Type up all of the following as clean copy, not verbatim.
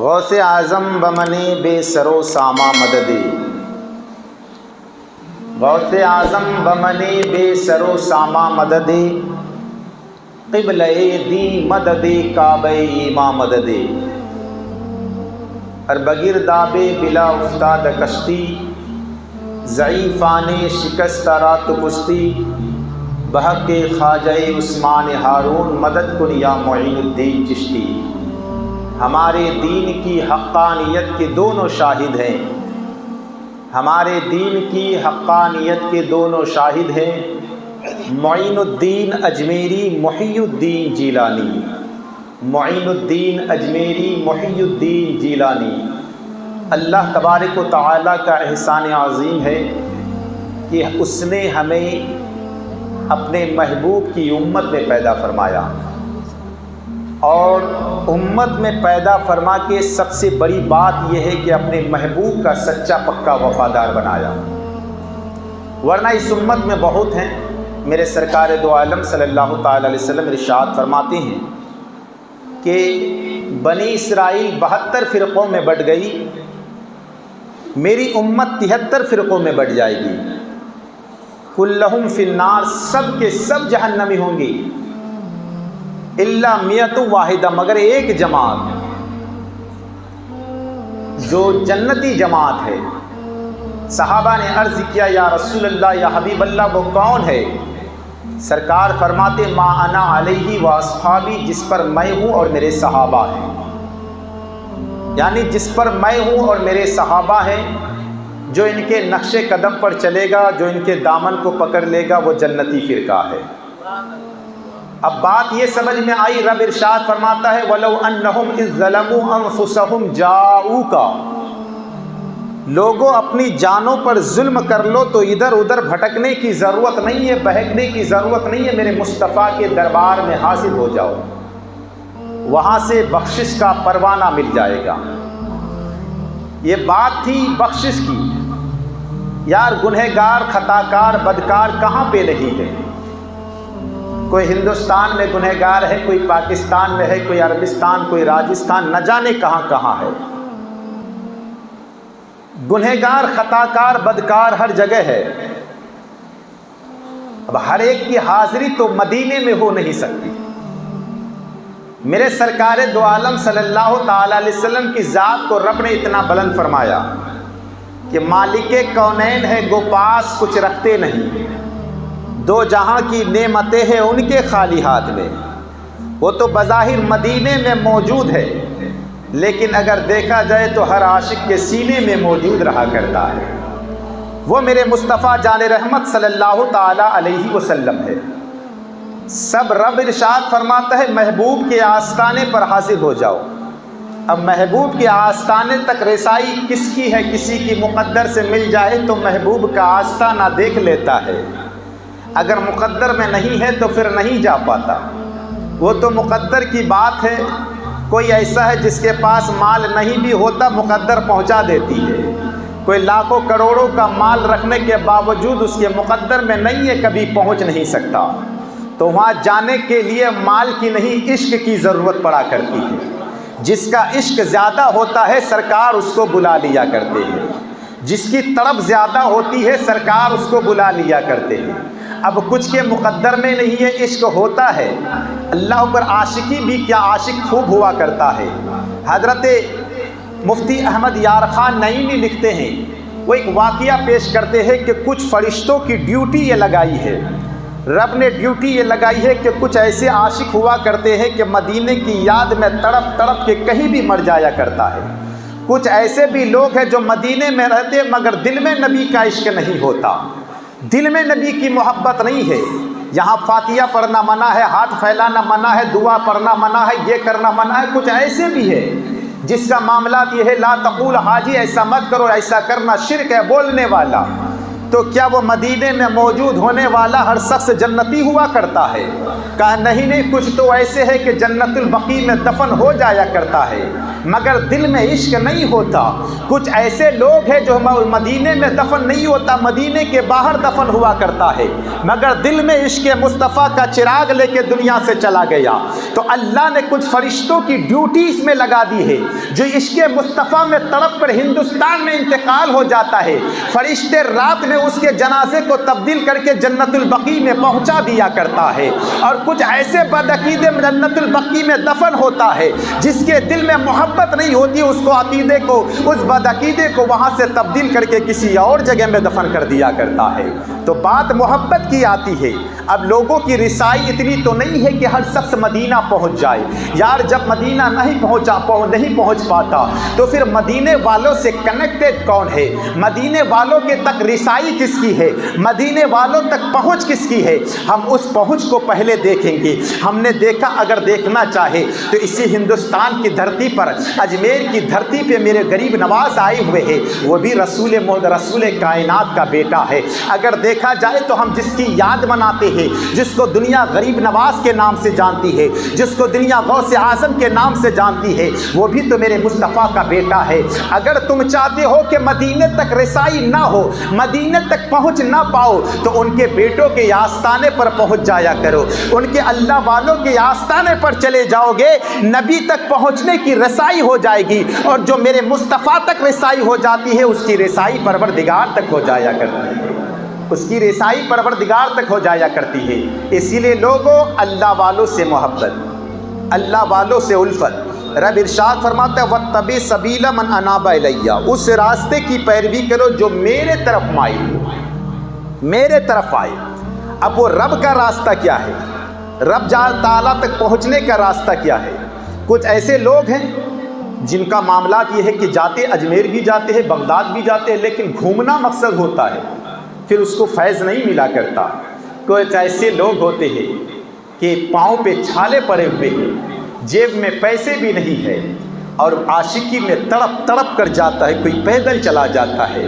غوث اعظم بمنی بے سرو ساما مددی، غوث اعظم بمنی بے سرو ساما مددی، قبلہ دی مددی کعبہ ایما مددی، ہر بگرداب بلا افتاد کشتی، ضعیفان شکست رات کشتی، بحق خواجہ عثمان ہارون مدد کن یا معین الدین چشتی۔ ہمارے دین کی حقانیت کے دونوں شاہد ہیں، ہمارے دین کی حقانیت کے دونوں شاہد ہیں، معین الدین اجمیری محی الدین جیلانی، معین الدین اجمیری محی الدین جیلانی۔ اللہ تبارک و تعالیٰ کا احسان عظیم ہے کہ اس نے ہمیں اپنے محبوب کی امت میں پیدا فرمایا، اور امت میں پیدا فرما کے سب سے بڑی بات یہ ہے کہ اپنے محبوب کا سچا پکا وفادار بنایا۔ ورنہ اس امت میں بہت ہیں۔ میرے سرکار دو عالم صلی اللہ تعالی علیہ وسلم ارشاد فرماتے ہیں کہ بنی اسرائیل 72 فرقوں میں بٹ گئی، میری امت 73 فرقوں میں بٹ جائے گی، کلہم فی النار، سب کے سب جہنمی ہوں گی، الا میت واحدہ، مگر ایک جماعت جو جنتی جماعت ہے۔ صحابہ نے عرض کیا یا رسول اللہ، یا حبیب اللہ، وہ کون ہے؟ سرکار فرماتے ما انا علیہ و اصحابی، جس پر میں ہوں اور میرے صحابہ ہیں، یعنی جس پر میں ہوں اور میرے صحابہ ہیں، جو ان کے نقش قدم پر چلے گا، جو ان کے دامن کو پکڑ لے گا، وہ جنتی فرقہ ہے۔ اب بات یہ سمجھ میں آئی، رب ارشاد فرماتا ہے وَلَوْ أَنَّهُمْ إِذْ ظَلَمُوا أَنفُسَهُمْ جَاءُوكَ، لوگوں اپنی جانوں پر ظلم کر لو تو ادھر ادھر بھٹکنے کی ضرورت نہیں ہے، بہکنے کی ضرورت نہیں ہے، میرے مصطفیٰ کے دربار میں حاضر ہو جاؤ، وہاں سے بخشش کا پروانہ مل جائے گا۔ یہ بات تھی بخشش کی۔ یار گنہگار، خطاکار، بدکار کہاں پہ نہیں ہے؟ کوئی ہندوستان میں گنہگار ہے، کوئی پاکستان میں ہے، کوئی عربستان، کوئی راجستھان، نہ جانے کہاں کہاں ہے۔ گنہگار، خطاکار، بدکار ہر جگہ ہے۔ اب ہر ایک کی حاضری تو مدینے میں ہو نہیں سکتی۔ میرے سرکار دو عالم صلی اللہ تعالی علیہ وسلم کی ذات کو رب نے اتنا بلند فرمایا کہ مالک کونین ہے، گو پاس کچھ رکھتے نہیں، دو جہاں کی نعمتیں ہیں ان کے خالی ہاتھ میں۔ وہ تو بظاہر مدینے میں موجود ہے، لیکن اگر دیکھا جائے تو ہر عاشق کے سینے میں موجود رہا کرتا ہے۔ وہ میرے مصطفیٰ جان رحمت صلی اللہ تعالی علیہ وسلم ہے۔ سب رب ارشاد فرماتا ہے محبوب کے آستانے پر حاضر ہو جاؤ۔ اب محبوب کے آستانے تک رسائی کس کی ہے؟ کسی کی مقدر سے مل جائے تو محبوب کا آستانہ دیکھ لیتا ہے، اگر مقدر میں نہیں ہے تو پھر نہیں جا پاتا۔ وہ تو مقدر کی بات ہے، کوئی ایسا ہے جس کے پاس مال نہیں بھی ہوتا، مقدر پہنچا دیتی ہے۔ کوئی لاکھوں کروڑوں کا مال رکھنے کے باوجود اس کے مقدر میں نہیں ہے، کبھی پہنچ نہیں سکتا۔ تو وہاں جانے کے لیے مال کی نہیں، عشق کی ضرورت پڑا کرتی ہے۔ جس کا عشق زیادہ ہوتا ہے سرکار اس کو بلا لیا کرتے ہیں، جس کی طرف زیادہ ہوتی ہے سرکار اس کو بلا لیا کرتے ہیں۔ اب کچھ کے مقدر میں نہیں ہے، عشق ہوتا ہے۔ اللہ پر عاشقی بھی کیا عاشق خوب ہوا کرتا ہے۔ حضرت مفتی احمد یار خان نعیمی لکھتے ہیں، وہ ایک واقعہ پیش کرتے ہیں کہ کچھ فرشتوں کی ڈیوٹی یہ لگائی ہے، رب نے ڈیوٹی یہ لگائی ہے کہ کچھ ایسے عاشق ہوا کرتے ہیں کہ مدینے کی یاد میں تڑپ تڑپ کے کہیں بھی مر جایا کرتا ہے۔ کچھ ایسے بھی لوگ ہیں جو مدینے میں رہتے مگر دل میں نبی کا عشق نہیں ہوتا، دل میں نبی کی محبت نہیں ہے۔ یہاں فاتحہ پڑھنا منع ہے، ہاتھ پھیلانا منع ہے، دعا پڑھنا منع ہے، یہ کرنا منع ہے۔ کچھ ایسے بھی ہے جس کا معاملات یہ ہے لا تقول حاجی، ایسا مت کرو، ایسا کرنا شرک ہے، بولنے والا تو کیا وہ مدینے میں موجود ہونے والا ہر شخص جنتی ہوا کرتا ہے؟ کہا نہیں، کچھ تو ایسے ہے کہ جنت البقیع میں دفن ہو جایا کرتا ہے مگر دل میں عشق نہیں ہوتا۔ کچھ ایسے لوگ ہیں جو مدینے میں دفن نہیں ہوتا، مدینے کے باہر دفن ہوا کرتا ہے مگر دل میں عشق مصطفیٰ کا چراغ لے کے دنیا سے چلا گیا۔ تو اللہ نے کچھ فرشتوں کی ڈیوٹی اس میں لگا دی ہے جو عشق مصطفیٰ میں تڑپ کر ہندوستان میں انتقال ہو جاتا ہے، فرشتے رات میں اس کے جنازے کو تبدیل کر کے جنت البقیع میں پہنچا دیا کرتا ہے۔ اور کچھ ایسے بدعقیدے جنت البقیع میں دفن ہوتا ہے جس کے دل میں محبت نہیں ہوتی، اس کو عقیدے کو، اس بدعقیدے کو وہاں سے تبدیل کر کے کسی اور جگہ میں دفن کر دیا کرتا ہے۔ تو بات محبت کی آتی ہے۔ اب لوگوں کی رسائی اتنی تو نہیں ہے کہ ہر شخص مدینہ پہنچ جائے یار، جب مدینہ نہیں پہنچ پاتا تو پھر مدینے والوں سے کنیکٹڈ کون ہے؟ مدینے والوں کے تک رسائی کس کی ہے؟ مدینے والوں تک پہنچ کس کی ہے؟ ہم اس پہنچ کو پہلے دیکھیں گے۔ ہم نے دیکھا، اگر دیکھنا چاہے تو اسی ہندوستان کی دھرتی پر، اجمیر کی دھرتی پہ میرے غریب نواز آئے ہوئے ہیں، وہ بھی رسول کائنات کا بیٹا ہے۔ اگر دیکھا جائے تو ہم جس کی یاد مناتے ہیں، جس کو دنیا غریب نواز کے نام سے جانتی ہے، جس کو دنیا غوث اعظم کے نام سے جانتی ہے، وہ بھی تو میرے مصطفیٰ کا بیٹا ہے۔ اگر تم چاہتے ہو کہ مدینے تک رسائی نہ ہو، مدینے تک پہنچ نہ پاؤ، تو ان کے بیٹوں کے آستانے پر پہنچ جایا کرو، ان کے اللہ والوں کے آستانے پر چلے جاؤ گے، نبی تک پہنچنے کی رسائی ہو جائے گی، اور جو میرے مصطفیٰ تک رسائی ہو جاتی ہے اس کی رسائی پروردگار تک ہو جایا کرتی ہے، اس کی رسائی پروردگار تک ہو جایا کرتی ہے۔ اسی لیے لوگوں، اللہ والوں سے محبت، اللہ والوں سے الفت۔ رب ارشاد فرماتا ہے وَاتَّبِعْ سَبِيلَ مَنْ أَنَابَ إِلَيَّ، اس راستے کی پیروی کرو جو میرے طرف مائل ہو، میرے طرف آئے۔ اب وہ رب کا راستہ کیا ہے؟ رب تعالیٰ تک پہنچنے کا راستہ کیا ہے؟ کچھ ایسے لوگ ہیں جن کا معاملات یہ ہے کہ جاتے اجمیر بھی جاتے ہیں، بغداد بھی جاتے ہیں، لیکن گھومنا مقصد ہوتا ہے، پھر اس کو فیض نہیں ملا کرتا۔ کچھ ایسے لوگ ہوتے ہیں کہ پاؤں پہ چھالے پڑے ہوئے ہیں، جیب میں پیسے بھی نہیں ہے، اور عاشقی میں تڑپ تڑپ کر جاتا ہے، کوئی پیدل چلا جاتا ہے،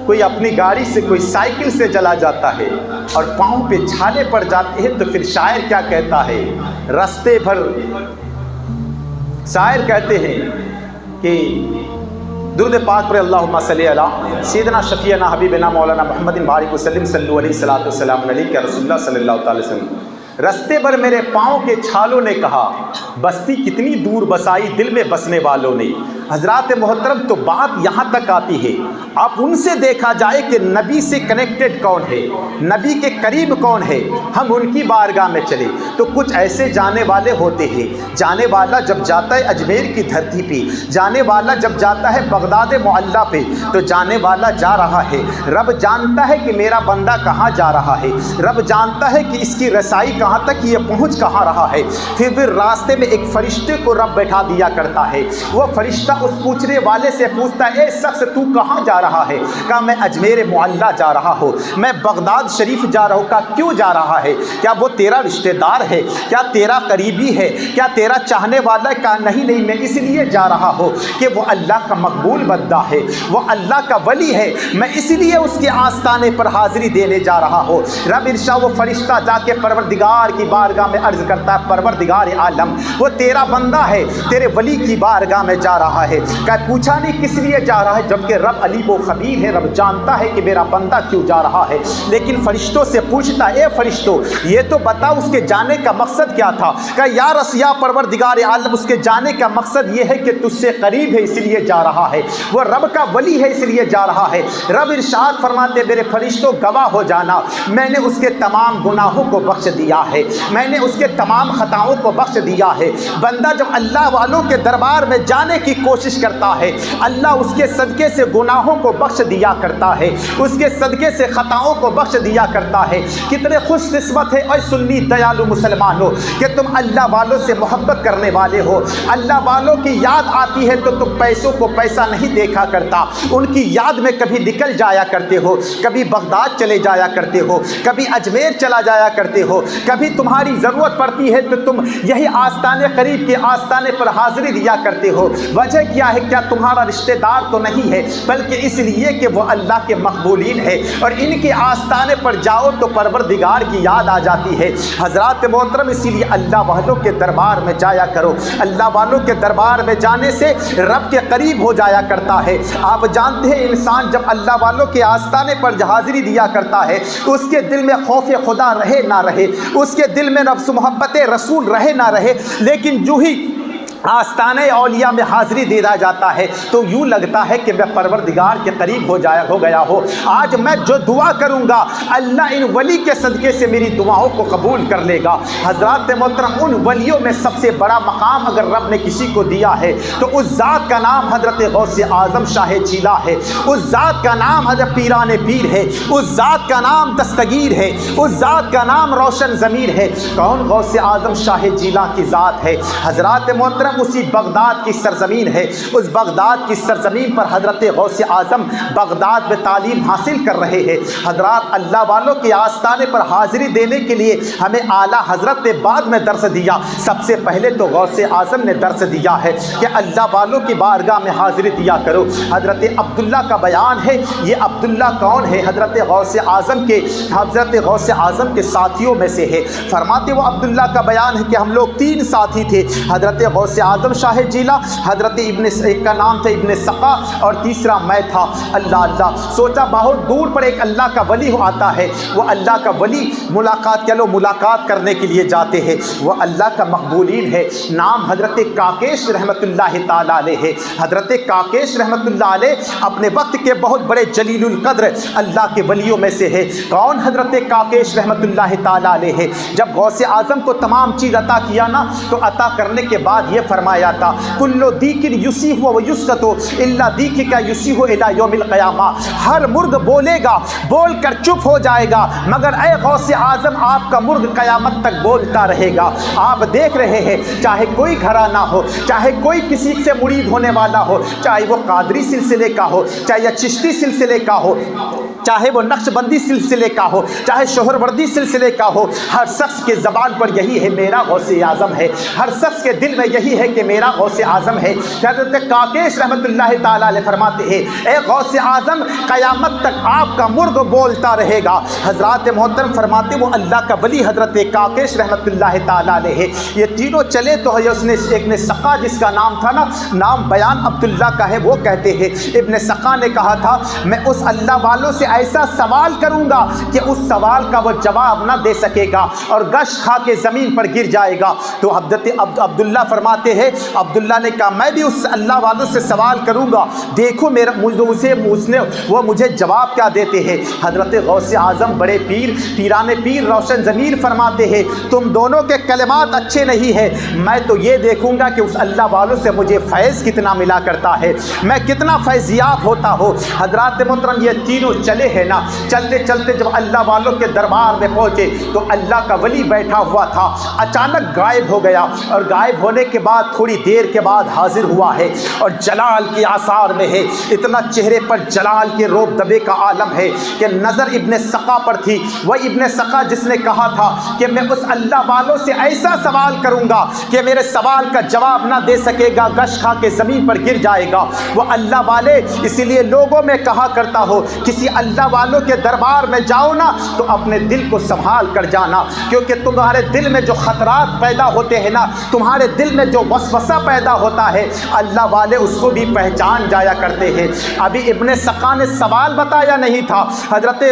کوئی اپنی گاڑی سے، کوئی سائیکل سے چلا جاتا ہے، اور پاؤں پہ چھالے پڑ جاتے ہیں۔ تو پھر شاعر کیا کہتا ہے؟ رستے بھر شاعر کہتے ہیں کہ درود پاک پر اللہم صلی علی سیدنا شفیعنا حبیبنا مولانا محمد بارک وسلم صلو علیہ الصلوۃ والسلام علیہ کہ رسول اللہ صلی اللہ تعالی وسلم، رستے پر میرے پاؤں کے چھالوں نے کہا بستی کتنی دور بسائی دل میں بسنے والوں نے۔ حضرات محترم، تو بات یہاں تک آتی ہے، اب ان سے دیکھا جائے کہ نبی سے کنیکٹڈ کون ہے، نبی کے قریب کون ہے، ہم ان کی بارگاہ میں چلے۔ تو کچھ ایسے جانے والے ہوتے ہیں، جانے والا جب جاتا ہے اجمیر کی دھرتی پہ، جانے والا جب جاتا ہے بغداد معلیٰ پہ، تو جانے والا جا رہا ہے، رب جانتا ہے کہ میرا بندہ کہاں جا رہا ہے، رب جانتا ہے کہ اس کی رسائی کہاں تک، یہ پہنچ کہاں رہا ہے۔ پھر راستے میں ایک فرشتے کو رب بیٹھا دیا کرتا ہے، وہ فرشتہ اس پوچھنے والے سے پوچھتا ہے اے شخص تو کہاں جا رہا ہے؟ کہا میں اجمیر معلیٰ جا رہا ہوں، میں بغداد شریف جا رہا ہوں۔ کہا کیوں جا رہا ہے؟ کیا وہ تیرا رشتہ دار ہے؟ کیا تیرا قریبی ہے؟ کیا تیرا چاہنے والا ہے؟ کہا نہیں، میں اس لیے جا رہا ہوں کہ وہ اللہ کا مقبول بندہ ہے، وہ اللہ کا ولی ہے، میں اس لیے اس کے آستانے پر حاضری دینے جا رہا ہوں۔ رب ارشاد، وہ فرشتہ جا کے پروردگار کی بارگاہ میں عرض کرتا ہے پروردگار عالم، وہ تیرا بندہ ہے، تیرے ولی کی بارگاہ میں جا رہا ہے۔ کہ پوچھا نہیں کس لیے جا رہا ہے، جبکہ رب علیم و خبیر ہے، رب جانتا ہے کہ میرا بندہ کیوں جا رہا ہے، لیکن فرشتوں سے پوچھتا اے فرشتوں یہ تو بتا اس کے جانے کا مقصد کیا تھا؟ کہ یا رسیا پروردگار عالم، اس کے جانے کا مقصد یہ ہے کہ تجھ سے قریب ہے اس لیے جا رہا ہے، وہ رب کا ولی ہے اس لیے جا رہا ہے۔ رب ارشاد فرماتے میرے فرشتوں گواہ ہو جانا، میں نے اس کے تمام گناہوں کو بخش دیا ہے، میں نے اس کے تمام خطاؤں کو بخش دیا ہے۔ بندہ جب اللہ والوں کے دربار میں جانے کی کوشش کرتا ہے، اللہ اس کے صدقے سے گناہوں کو بخش دیا کرتا ہے، اس کے صدقے سے خطاؤں کو بخش دیا کرتا ہے۔ کتنے خوش قسمت ہے اے سنی دیالو مسلمانوں کہ تم اللہ والوں سے محبت کرنے والے ہو۔ اللہ والوں کی یاد آتی ہے تو تم پیسوں کو پیسہ نہیں دیکھا کرتا، ان کی یاد میں کبھی نکل جایا کرتے ہو، کبھی بغداد چلے جایا کرتے ہو، کبھی اجمیر چلا جایا کرتے ہو، کبھی تمہاری ضرورت پڑتی ہے تو تم یہی آستانے قریب کے آستانے پر حاضری دیا کرتے ہو۔ وجہ کیا ہے کیا تمہارا رشتہ دار تو نہیں ہے، بلکہ اس لیے کہ وہ اللہ کے مقبولین ہے، اور ان کے آستانے پر جاؤ تو پروردگار کی یاد آ جاتی ہے۔ حضرات محترم، اسی لیے اللہ والوں کے دربار میں جایا کرو۔ اللہ والوں کے دربار میں جانے سے رب کے قریب ہو جایا کرتا ہے۔ آپ جانتے ہیں انسان جب اللہ والوں کے آستانے پر حاضری دیا کرتا ہے تو اس کے دل میں خوف خدا رہے نہ رہے، اس کے دل میں نفس محبت رسول رہے نہ رہے، لیکن جو ہی آستانہ اولیاء میں حاضری دینا جاتا ہے تو یوں لگتا ہے کہ میں پروردگار کے قریب ہو گیا ہو۔ آج میں جو دعا کروں گا اللہ ان ولی کے صدقے سے میری دعاؤں کو قبول کر لے گا۔ حضرات محترم، ان ولیوں میں سب سے بڑا مقام اگر رب نے کسی کو دیا ہے تو اس ذات کا نام حضرت غوث اعظم شاہ جیلہ ہے، اس ذات کا نام حضرت پیران پیر ہے، اس ذات کا نام دستگیر ہے، اس ذات کا نام روشن ضمیر ہے۔ کون؟ غوث اعظم شاہ جیلہ کی ذات ہے۔ حضرات محترم، اسی بغداد کی سرزمین ہے، اس بغداد کی سرزمین پر حضرت غوث اعظم بغداد میں تعلیم حاصل کر رہے ہیں۔ حضرات، اللہ والوں کے آستانے پر حاضری دینے کے لیے ہمیں اعلیٰ حضرت نے بعد میں درس دیا، سب سے پہلے تو غوث اعظم نے درس دیا ہے کہ اللہ والوں کی بارگاہ میں حاضری دیا کرو۔ حضرت عبداللہ کا بیان ہے، یہ عبداللہ کون ہے؟ حضرت غوث اعظم کے ساتھیوں میں سے ہے۔ فرماتے وہ عبداللہ کا بیان ہے کہ ہم لوگ 3 ساتھی تھے، حضرت غوث اعظم شاہ جیلہ، حضرت ایک کا نام تھا ابن سقا، اور تیسرا میں تھا۔ اللہ سوچا بہت دور پر ایک اللہ کا ولی آتا ہے، وہ اللہ کا ولی ملاقات کرنے کے لیے جاتے ہیں، وہ اللہ کا مقبولین ہے۔ نام حضرت کاکیش رحمت اللہ تعالیٰ علیہ ہے۔ حضرت کاکیش رحمت اللہ علیہ اپنے وقت کے بہت بڑے جلیل القدر اللہ کے ولیوں میں سے ہے۔ کون؟ حضرت کاکیش رحمت اللہ تعالیٰ علیہ ہے۔ جب غوث اعظم کو تمام چیز عطا کیا نا تو عطا کرنے کے بعد یہ فرمایا تھا کلو دیکن یسیح و یسکتو الا دیکھ کا یسیح الی یوم القیامہ۔ ہر مرغ بولے گا، بول کر چپ ہو جائے گا، مگر اے غوث اعظم آپ کا مرغ قیامت تک بولتا رہے گا۔ آپ دیکھ رہے ہیں چاہے کوئی گھرانہ ہو، چاہے کوئی کسی سے مرید ہونے والا ہو، چاہے وہ قادری سلسلے کا ہو، چاہے چشتی سلسلے کا ہو، چاہے وہ نقش بندی سلسلے کا ہو، چاہے شوہر وردی سلسلے کا ہو، ہر شخص کے زبان پر یہی ہے میرا غوث اعظم ہے، ہر شخص کے دل میں یہی ہے کہ میرا غوث اعظم ہے۔ حضرت کاکیش رحمت اللہ تعالیٰ علیہ فرماتے ہیں اے غوث اعظم قیامت تک آپ کا مرغ بولتا رہے گا۔ حضرات محترم فرماتے وہ اللہ کا ولی حضرت کاکیش رحمت اللہ تعالیٰ علیہ ہے۔ یہ تینوں چلے تو اس نے ایک نے سقا جس کا نام تھا نا، نام بیان عبداللہ کا ہے، وہ کہتے ہیں ابن سقا نے کہا تھا میں اس اللہ والوں سے ایسا سوال کروں گا کہ اس سوال کا وہ جواب نہ دے سکے گا اور گش کھا کے زمین پر گر جائے گا۔ تو حضرت عبداللہ فرماتے ہیں عبداللہ نے کہا میں بھی اس اللہ والوں سے سوال کروں گا، دیکھو وہ مجھے جواب کیا دیتے ہیں۔ حضرت غوث اعظم بڑے پیران پیر روشن ضمیر فرماتے ہیں تم دونوں کے کلمات اچھے نہیں ہیں، میں تو یہ دیکھوں گا کہ اس اللہ والوں سے مجھے فیض کتنا ملا کرتا ہے، میں کتنا فیضیاب ہوتا ہوں۔ حضرات محترم یہ تینوں چلے ہیں نا، چلتے چلتے جب اللہ والوں کے دربار میں پہنچے تو اللہ کا ولی بیٹھا ہوا تھا اچانک غائب ہو گیا، اور غائب ہونے کے بعد تھوڑی دیر کے بعد حاضر ہوا ہے اور جلال کے آثار میں ہے، اتنا چہرے پر جلال کے روب دبے کا عالم ہے کہ نظر ابن سقا پر تھی، وہ ابن سقا جس نے کہا تھا کہ میں اس اللہ والوں سے ایسا سوال کروں گا کہ میرے سوال کا جواب نہ دے سکے گا، گش کھا کے زمین پر گر جائے گا۔ وہ اللہ والے اسی لیے لوگوں میں کہا کرتا ہو کسی اللہ والوں کے دربار میں جاؤ نا تو اپنے دل کو سنبھال کر جانا، کیونکہ تمہارے دل میں جو خطرات پیدا ہوتے ہیں نا، تمہارے دل میں جو وسوسہ پیدا ہوتا ہے اللہ والے اس کو بھی پہچان جایا کرتے ہیں۔ ابھی ابن سقا نے سوال بتایا نہیں تھا، حضرت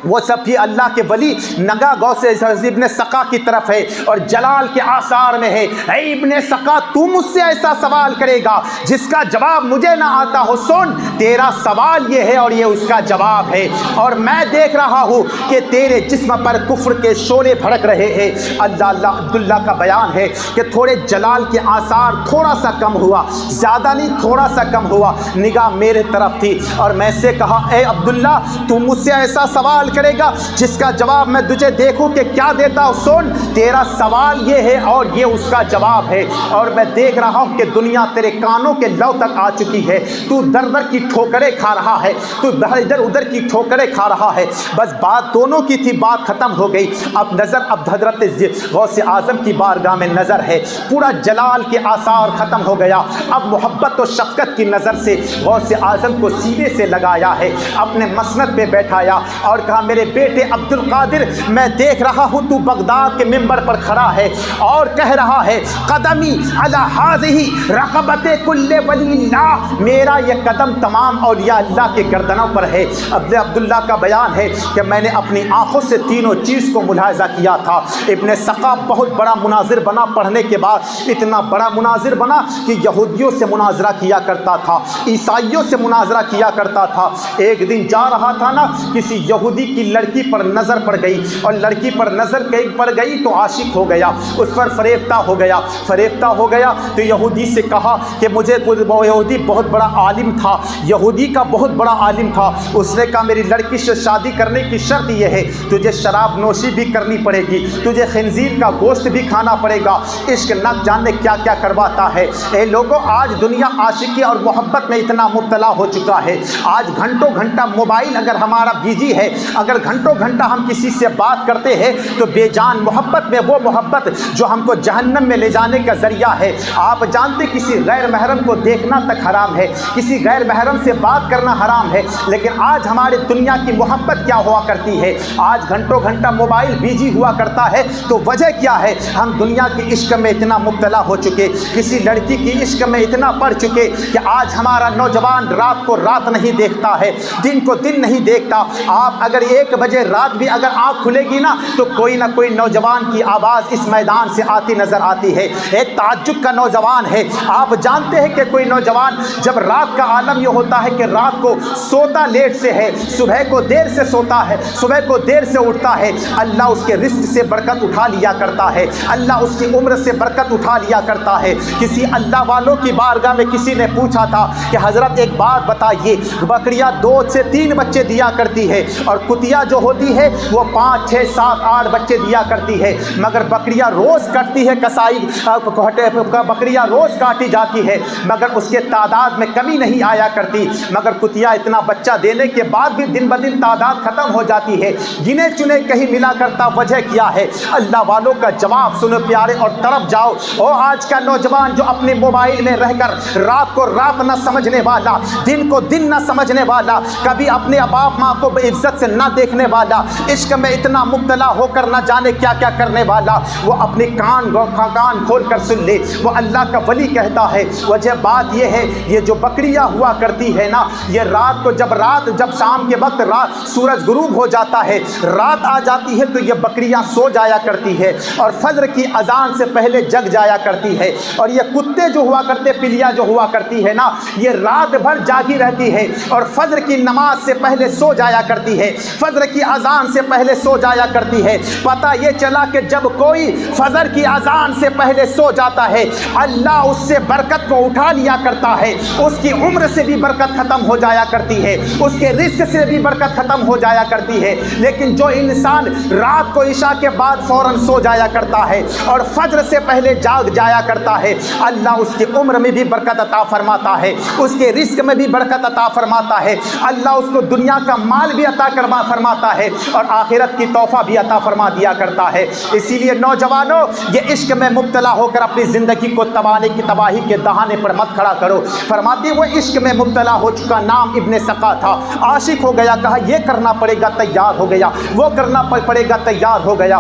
وہ سب بھی اللہ کے ولی نگاہ غوث ابن سقا کی طرف ہے اور جلال کے آثار میں ہے، اے ابن سقا تو مجھ سے ایسا سوال کرے گا جس کا جواب مجھے نہ آتا ہو، سن تیرا سوال یہ ہے اور یہ اس کا جواب ہے، اور میں دیکھ رہا ہوں کہ تیرے جسم پر کفر کے شعلے بھڑک رہے ہیں۔ عبداللہ کا بیان ہے کہ تھوڑے جلال کے آثار تھوڑا سا کم ہوا، زیادہ نہیں تھوڑا سا کم ہوا، نگاہ میرے طرف تھی اور میں سے کہا اے عبداللہ تو مجھ سے ایسا سوال کرے گا جس کا جواب میں تجھے دیکھوں کہ کیا دیتا ہوں. سن, تیرا سوال یہ ہے اور یہ اس کا جواب ہے, اور میں دیکھ رہا ہوں کہ دنیا تیرے کانوں کے لو تک آ چکی ہے. تو در در کی ٹھوکریں کھا رہا ہے, تو ادھر ادھر کی ٹھوکریں کھا رہا ہے. بس بات دونوں کی تھی, بات ختم ہو گئی. اب نظر اب حضرت غوث اعظم کی بارگاہ میں نظر ہے, پورا جلال کے آثار ختم ہو گیا. اب محبت و شفقت کی نظر سے غوث اعظم کو سینے سے لگایا ہے, اپنے مسند پہ بیٹھایا اور کہا میرے بیٹے عبد القادر, میں دیکھ رہا ہوں تو بغداد کے منبر پر کھڑا ہے اور کہہ رہا ہے قدمی علی ہذہ رقبت کل ولی اللہ, میرا یہ قدم تمام اولیاء اللہ کے گردنوں پر ہے. عبداللہ کا بیان ہے کہ میں نے اپنی آنکھوں سے تینوں چیز کو ملاحظہ کیا تھا. ابن سقا بہت بڑا مناظر بنا, پڑھنے کے بعد اتنا بڑا مناظر بنا کہ یہودیوں سے مناظرہ کیا کرتا تھا, عیسائیوں سے مناظرہ کیا کرتا تھا. ایک دن جا رہا تھا نا, کسی یہودی کی لڑکی پر نظر پڑ گئی, اور لڑکی پر نظر پڑ گئی تو عاشق ہو گیا, اس پر فریفتہ ہو گیا. فریفتہ ہو گیا تو یہودی سے کہا کہ مجھے, یہودی بہت بڑا عالم تھا, یہودی کا بہت بڑا عالم تھا. اس نے کہا میری لڑکی سے شادی کرنے کی شرط یہ ہے, تجھے شراب نوشی بھی کرنی پڑے گی, تجھے خنزیر کا گوشت بھی کھانا پڑے گا. عشق نہ جانے کیا کیا کرواتا ہے. اے لوگوں, آج دنیا عاشقی اور محبت میں اتنا مبتلا ہو چکا ہے. آج گھنٹوں گھنٹہ موبائل اگر ہمارا بیجی ہے, اگر گھنٹوں گھنٹہ ہم کسی سے بات کرتے ہیں تو بے جان محبت میں وہ محبت جو ہم کو جہنم میں لے جانے کا ذریعہ ہے. آپ جانتے کسی غیر محرم کو دیکھنا تک حرام ہے, کسی غیر محرم سے بات کرنا حرام ہے, لیکن آج ہمارے دنیا کی محبت کیا ہوا کرتی ہے. آج گھنٹوں گھنٹہ موبائل بیجی ہوا کرتا ہے, تو وجہ کیا ہے؟ ہم دنیا کی عشق میں اتنا مبتلا ہو چکے, کسی لڑکی کی عشق میں اتنا پڑ چکے کہ آج ہمارا نوجوان رات کو رات نہیں دیکھتا ہے, دن کو دن نہیں دیکھتا. آپ اگر 1 بجے رات بھی اگر آنکھ کھلے گی نا تو کوئی نہ کوئی نوجوان کی آواز اس میدان سے آتی نظر آتی ہے. ایک تعجب کا نوجوان ہے. آپ جانتے ہیں کہ کوئی نوجوان جب رات کا عالم یہ ہوتا ہے کہ رات کو سوتا لیٹ سے ہے, صبح کو دیر سے سوتا ہے, صبح کو دیر سے اٹھتا ہے, اللہ اس کے رزق سے برکت اٹھا لیا کرتا ہے, اللہ اس کی عمر سے برکت اٹھا لیا کرتا ہے. کسی اللہ والوں کی بارگاہ میں کسی نے پوچھا تھا کہ حضرت ایک بات بتائیے, بکریاں 2 سے 3 بچے دیا کرتی ہے اور کتیا جو ہوتی ہے وہ 5 6 7 8 بچے دیا کرتی ہے, مگر بکریاں روز کٹتی ہے, کسائی بکریاں روز کاٹی جاتی ہے, مگر اس کے تعداد میں کمی نہیں آیا کرتی. مگر کتیا اتنا بچہ دینے کے بعد بھی دن بدن تعداد ختم ہو جاتی ہے, گنے چنے کہیں ملا کرتا. وجہ کیا ہے؟ اللہ والوں کا جواب سنو پیارے اور طرف جاؤ. او آج کا نوجوان جو اپنے موبائل میں رہ کر رات کو رات نہ سمجھنے والا, دن کو دن نہ سمجھنے والا, کبھی اپنے باپ ماں کو بے عزت سے نہ دیکھنے والا, عشق میں اتنا مبتلا ہو کر نہ جانے کیا کیا کرنے والا, وہ اپنے کان کھول کر سن لے. وہ اللہ کا ولی کہتا ہے وجہ بات یہ ہے, یہ جو بکریاں ہوا کرتی ہے نا, یہ رات کو جب شام کے وقت سورج غروب ہو جاتا ہے, رات آ جاتی ہے تو یہ بکریاں سو جایا کرتی ہے اور فجر کی اذان سے پہلے جگ جایا کرتی ہے. اور یہ کتے جو ہوا کرتے, پلیا جو ہوا کرتی ہے نا, یہ رات بھر جاگی رہتی ہے اور فجر کی نماز سے پہلے سو جایا کرتی ہے, فجر کی اذان سے پہلے سو جایا کرتی ہے. پتہ یہ چلا کہ جب کوئی فجر کی اذان سے پہلے سو جاتا ہے, اللہ اس سے برکت کو اٹھا لیا کرتا ہے, اس کی عمر سے بھی برکت ختم ہو جایا کرتی ہے, اس کے رزق سے بھی برکت ختم ہو جایا کرتی ہے. لیکن جو انسان رات کو عشاء کے بعد فوراً سو جایا کرتا ہے اور فجر سے پہلے جاگ جایا کرتا ہے, اللہ اس کی عمر میں بھی برکت عطا فرماتا ہے, اس کے رزق میں بھی برکت عطا فرماتا ہے, اللہ اس کو دنیا کا مال بھی عطا فرماتا ہے اور آخرت کی تحفہ بھی عطا فرما دیا کرتا ہے. اسی لیے نوجوانوں, یہ عشق میں مبتلا ہو کر اپنی زندگی کو تباہی کے دہانے پر مت کھڑا کرو. فرماتے وہ عشق میں مبتلا ہو چکا, نام ابن سقا تھا, عاشق ہو گیا, کہا یہ کرنا پڑے گا, تیار ہو گیا, وہ کرنا پڑے گا, تیار ہو گیا.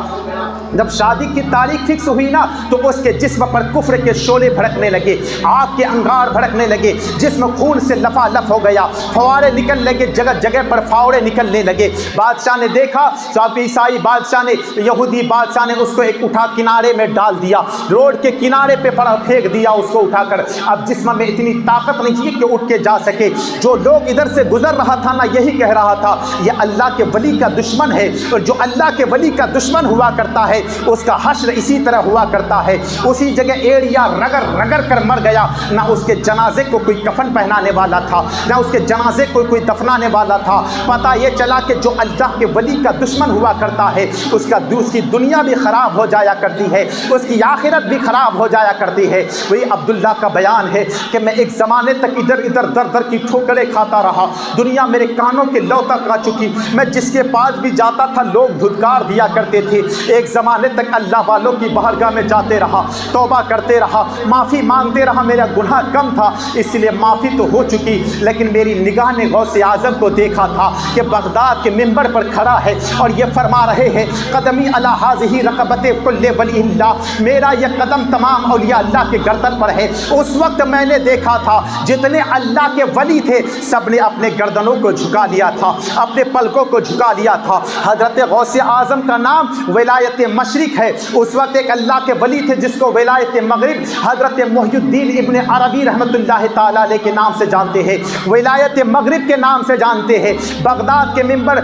جب شادی کی تاریخ فکس ہوئی نا تو اس کے جسم پر کفر کے شعلے بھڑکنے لگے, آگ کے انگار بھڑکنے لگے, جسم خون سے لفالف ہو گیا, فوارے نکل لگے, جگہ جگہ پر فاوڑے نکلنے لگے. بادشاہ نے دیکھا, عیسائی بادشاہ نے, یہودی بادشاہ نے اس کو ایک اٹھا کنارے میں ڈال دیا, روڈ کے کنارے پہ پھینک دیا اس کو اٹھا کر. اب جسم میں اتنی طاقت نہیں تھی کہ اٹھ کے جا سکے. جو لوگ ادھر سے گزر رہا تھا نا, یہی کہہ رہا تھا یہ اللہ کے ولی کا دشمن ہے, اور جو اللہ کے ولی کا دشمن ہوا کرتا ہے ہے اس کا حشر اسی طرح ہوا کرتا ہے. اسی جگہ ایڑیا رگڑ رگڑ کر مر گیا. نہ اس کے جنازے کو کوئی کفن پہنانے والا تھا, نہ اس کے جنازے کو کوئی دفنانے والا تھا. پتہ یہ چلا کہ جو اللہ کے ولی کا دشمن ہوا کرتا ہے اس کی دنیا بھی خراب ہو جایا کرتی ہے, اس کی آخرت بھی خراب ہو جایا کرتی ہے. وہی عبداللہ کا بیان ہے کہ میں ایک زمانے تک ادھر ادھر در در کی ٹھوکریں کھاتا رہا, دنیا میرے کانوں کے لو تک آ چکی. میں جس کے پاس بھی جاتا تھا لوگ دھتکار دیا کرتے تھے. ایک زمانے تک اللہ والوں کی بارگاہ میں جاتے رہا, توبہ کرتے رہا, معافی مانگتے رہا. میرا گناہ کم تھا اس لیے معافی تو ہو چکی, لیکن میری نگاہ نے غوث اعظم کو دیکھا تھا کہ بغداد کے منبر پر کھڑا ہے اور یہ فرما رہے ہیں قدمی علی ہذہ رقبۃ کل ولی اللہ, میرا یہ قدم تمام اولیاء اللہ کے گردن پر ہے. اس وقت میں نے دیکھا تھا جتنے اللہ کے ولی تھے سب نے اپنے گردنوں کو جھکا لیا تھا, اپنے پلکوں کو جھکا لیا تھا. حضرت غوث اعظم کا نام ولایت مشرق ہے. اس وقت ایک اللہ کے ولی تھے جس کو ولایت مغرب حضرت محی الدین ابن عربی رحمۃ اللہ تعالی علیہ کے نام سے جانتے ہیں, ولایت مغرب کے نام سے جانتے ہیں. بغداد کے منبر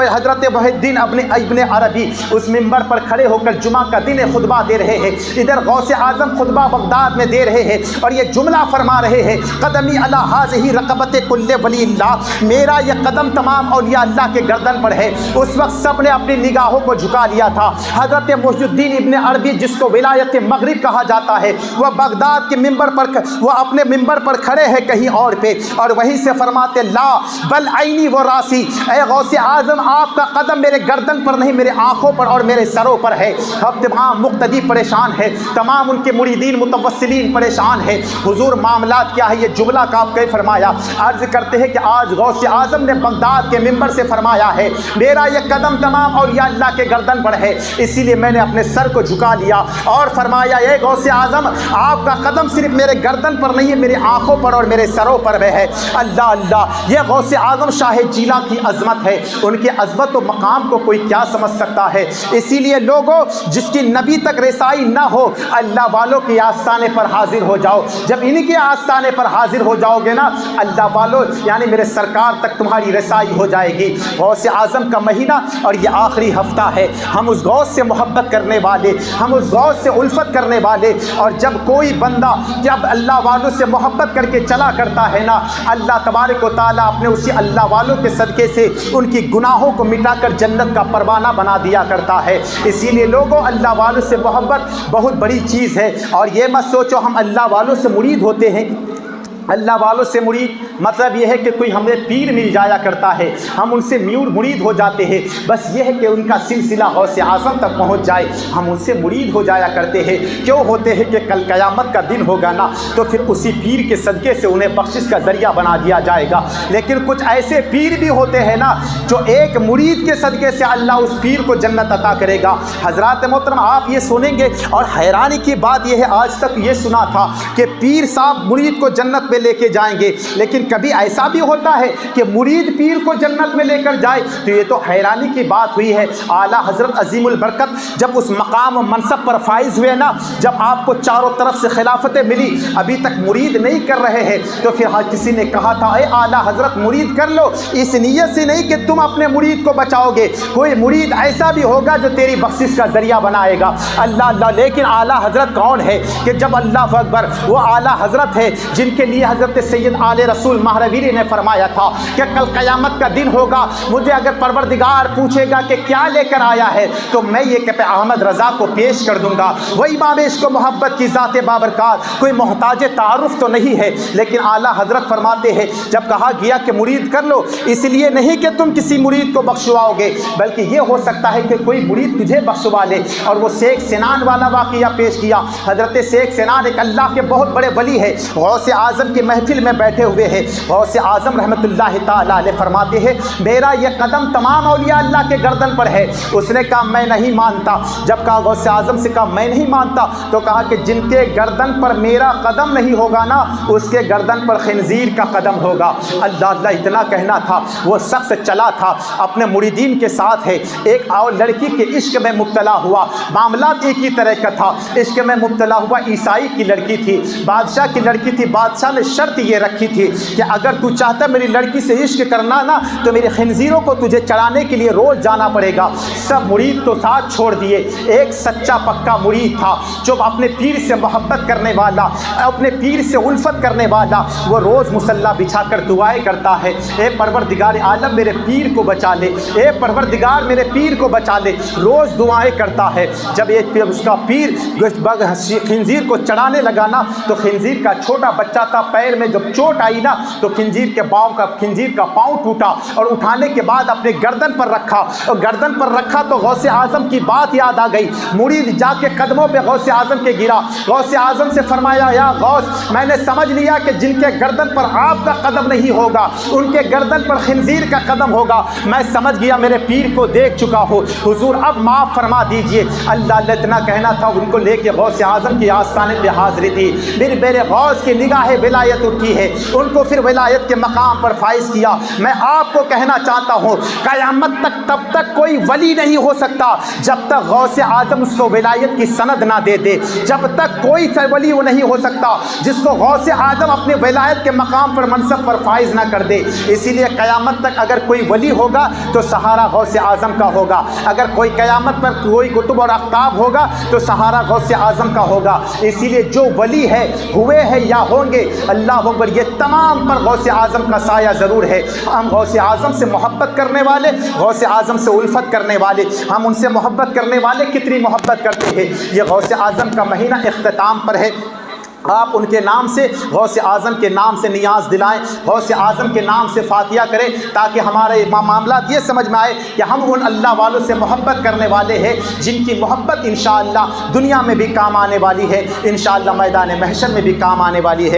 حضرت محی الدین ابن عربی اس منبر پر کھڑے ہو کر جمعہ کا دن خطبہ دے رہے ہیں. ادھر غوث اعظم خطبہ بغداد میں دے رہے ہیں اور یہ جملہ فرما رہے ہیں قدمی علی ہذہ رقبۃ کل ولی اللہ, میرا یہ قدم تمام اولیاء اللہ کے گردن پر ہے. اس وقت سب نے اپنی نگاہوں کو جھکا لیا تھا. حضرت محی الدین ابن عربی جس کو ولایت مغرب کہا جاتا ہے وہ بغداد کے منبر پر وہ اپنے منبر پر کھڑے ہیں کہیں اور پہ, اور وہیں سے فرماتے لا بل عینی و راسی, اے غوث اعظم آپ کا قدم میرے گردن پر نہیں میرے آنکھوں پر اور میرے سروں پر ہے. اب تمام مقتدی پریشان ہے, تمام ان کے مریدین متوسلین پریشان ہے. حضور معاملات کیا ہے یہ جملہ کا آپ کہیں فرمایا. عرض کرتے ہیں کہ آج غوث اعظم نے بغداد کے منبر سے فرمایا ہے میرا یہ قدم تمام اولیاء اللہ کے گردن پر ہے, اسی لیے میں نے اپنے سر کو جھکا لیا اور فرمایا اے غوث اعظم آپ کا قدم صرف میرے گردن پر نہیں ہے میری آنکھوں پر اور میرے سروں پر بھی ہے. اللہ اللہ, یہ غوث اعظم شاہ جیلان کی عظمت ہے. ان کے عظمت و مقام کو کوئی کیا سمجھ سکتا ہے. اسی لیے لوگوں جس کی نبی تک رسائی نہ ہو اللہ والوں کے آستانے پر حاضر ہو جاؤ. جب ان کے آستانے پر حاضر ہو جاؤ گے نا اللہ والوں یعنی میرے سرکار تک تمہاری رسائی ہو جائے گی. غوث اعظم کا مہینہ اور یہ آخری ہفتہ ہے. ہم اس غوث سے محبت کرنے والے, ہم اس غوث سے الفت کرنے والے, اور جب کوئی بندہ جب اللہ والوں سے محبت کر کے چلا کرتا ہے نا اللہ تبارک و تعالیٰ اپنے اسی اللہ والوں کے صدقے سے ان کی گناہوں کو مٹا کر جنت کا پروانہ بنا دیا کرتا ہے. اسی لیے لوگوں اللہ والوں سے محبت بہت بڑی چیز ہے. اور یہ مت سوچو ہم اللہ والوں سے مرید ہوتے ہیں. اللہ والوں سے مرید مطلب یہ ہے کہ کوئی ہمیں پیر مل جایا کرتا ہے ہم ان سے مرید ہو جاتے ہیں. بس یہ ہے کہ ان کا سلسلہ غوث اعظم تک پہنچ جائے ہم ان سے مرید ہو جایا کرتے ہیں. کیوں ہوتے ہیں کہ کل قیامت کا دن ہوگا نا تو پھر اسی پیر کے صدقے سے انہیں بخشش کا ذریعہ بنا دیا جائے گا. لیکن کچھ ایسے پیر بھی ہوتے ہیں نا جو ایک مرید کے صدقے سے اللہ اس پیر کو جنت عطا کرے گا. حضرات محترم آپ یہ سنیں گے اور حیرانی کی بات یہ ہے آج تک یہ سنا تھا کہ پیر صاحب مرید کو جنت میں لے کے جائیں گے, لیکن کبھی ایسا بھی ہوتا ہے کہ مرید پیر کو جنت میں لے کر جائے تو یہ تو حیرانی کی بات ہوئی ہے. اعلیٰ حضرت عظیم البرکت جب اس مقام و منصب پر فائز ہوئے نا جب آپ کو چاروں طرف سے خلافتیں ملی ابھی تک مرید نہیں کر رہے ہیں تو پھر ہر کسی نے کہا تھا اے اعلیٰ حضرت مرید کر لو, اس نیت سے نہیں کہ تم اپنے مرید کو بچاؤ گے, کوئی مرید ایسا بھی ہوگا جو تیری بخشش کا ذریعہ بنائے گا. اللہ اللہ, لیکن اعلیٰ حضرت کون ہے کہ جب اللہ اکبر وہ اعلیٰ حضرت ہے جن کے لیے حضرت سید آل رسول مہرویری نے فرمایا تھا کہ کل قیامت کا دن ہوگا مجھے اگر پروردگار پوچھے گا کہ کیا لے کر آیا ہے تو میں یہ کہ احمد رضا کو پیش کر دوں گا. وہ امام عشق و محبت کی ذات بابرکات کوئی محتاج تعارف تو نہیں ہے, لیکن اعلیٰ حضرت فرماتے ہیں جب کہا گیا کہ مرید کر لو اس لیے نہیں کہ تم کسی مرید کو بخشواؤ گے بلکہ یہ ہو سکتا ہے کہ کوئی مرید تجھے بخشوا لے. اور وہ شیخ سنان والا واقعہ پیش کیا. حضرت شیخ سنان ایک اللہ کے بہت بڑے ولی ہے, غوث اعظم کی محفل میں بیٹھے ہوئے ہیں. غوث اعظم رحمۃ اللہ تعالی علیہ فرماتے ہیں میرا یہ قدم تمام اولیاء اللہ کے گردن پر ہے. اس نے کہا میں نہیں مانتا. جب کہا غوث اعظم سے کہا میں نہیں مانتا تو کہا کہ جن کے گردن پر میرا قدم نہیں ہوگا نا اس کے گردن پر خنزیر کا قدم ہوگا. اللہ اللہ, اتنا کہنا تھا. وہ شخص چلا تھا اپنے مریدین کے ساتھ ہے, ایک اور لڑکی کے عشق میں مبتلا ہوا. معاملات ایک ہی طرح کا تھا, عشق میں مبتلا ہوا. عیسائی کی لڑکی تھی, بادشاہ کی لڑکی تھی. بادشاہ نے نے شرط یہ رکھی تھی کہ اگر تو چاہتا میری لڑکی سے عشق کرنا نا تو میرے خنزیروں کو تجھے چڑھانے کے لیے روز جانا پڑے گا۔ سب مرید تو ساتھ چھوڑ دیے، ایک سچا پکا مرید تھا جو اپنے پیر سے محبت کرنے والا، اپنے پیر سے الفت کرنے والا، وہ روز مصلی بچھا کر دعائیں کرتا ہے، اے پروردگار عالم میرے پیر کو بچا لے، اے پروردگار میرے پیر کو بچا لے، روز دعائیں کرتا ہے۔ جب اس کا پیر خنزیر کو چڑھانے لگا نا تو خنزیر کا چھوٹا بچہ تھا، پیر میں جب چوٹ آئی نا تو خنزیر کا پاؤں ٹوٹا اور اٹھانے کے بعد اپنے گردن پر رکھا، اور گردن پر رکھا تو غوث اعظم کی بات یاد آ گئی۔ مرید جا کے قدموں پہ غوث اعظم کے گرا، غوث اعظم سے فرمایا یا غوث میں نے سمجھ لیا کہ جن کے گردن پر آپ کا قدم نہیں ہوگا ان کے گردن پر خنزیر کا قدم ہوگا، میں سمجھ گیا میرے پیر کو دیکھ چکا ہو، حضور اب معاف فرما دیجئے۔ اللہ نے اتنا کہنا تھا، ان کو لے کے غوث اعظم کی آستانے پہ حاضری تھی، پھر میرے غوث کی نگاہ ولایت اٹھی ہے، ان کو پھر ولایت کے مقام پر فائز کیا۔ میں آپ کو کہنا چاہتا ہوں قیامت تک تب تک کوئی ولی نہیں ہو سکتا جب تک غوث اعظم اس کو ولایت کی سند نہ دے دے، جب تک کوئی ولی وہ نہیں ہو سکتا جس کو غوث اعظم اپنے ولایت کے مقام پر منصب پر فائز نہ کر دے۔ اسی لیے قیامت تک اگر کوئی ولی ہوگا تو سہارا غوث اعظم کا ہوگا، اگر کوئی قیامت پر کوئی قطب اور اقطاب ہوگا تو سہارا غوث اعظم کا ہوگا۔ اسی لیے جو ولی ہے ہوئے ہیں یا ہوں گے، اللہ اکبر، یہ تمام پر غوث اعظم کا سایہ ضرور ہے۔ ہم غوث اعظم سے محبت کرنے والے، غوث اعظم سے الفت کرنے والے، ہم ان سے محبت کرنے والے کتنی محبت کرتے ہیں۔ یہ غوث اعظم کا مہینہ اختتام پر ہے، آپ ان کے نام سے، غوث اعظم کے نام سے نیاز دلائیں، غوث اعظم کے نام سے فاتحہ کریں، تاکہ ہمارے معاملات یہ سمجھ میں آئے کہ ہم ان اللہ والوں سے محبت کرنے والے ہیں جن کی محبت انشاءاللہ دنیا میں بھی کام آنے والی ہے، انشاءاللہ میدان محشر میں بھی کام آنے والی ہے۔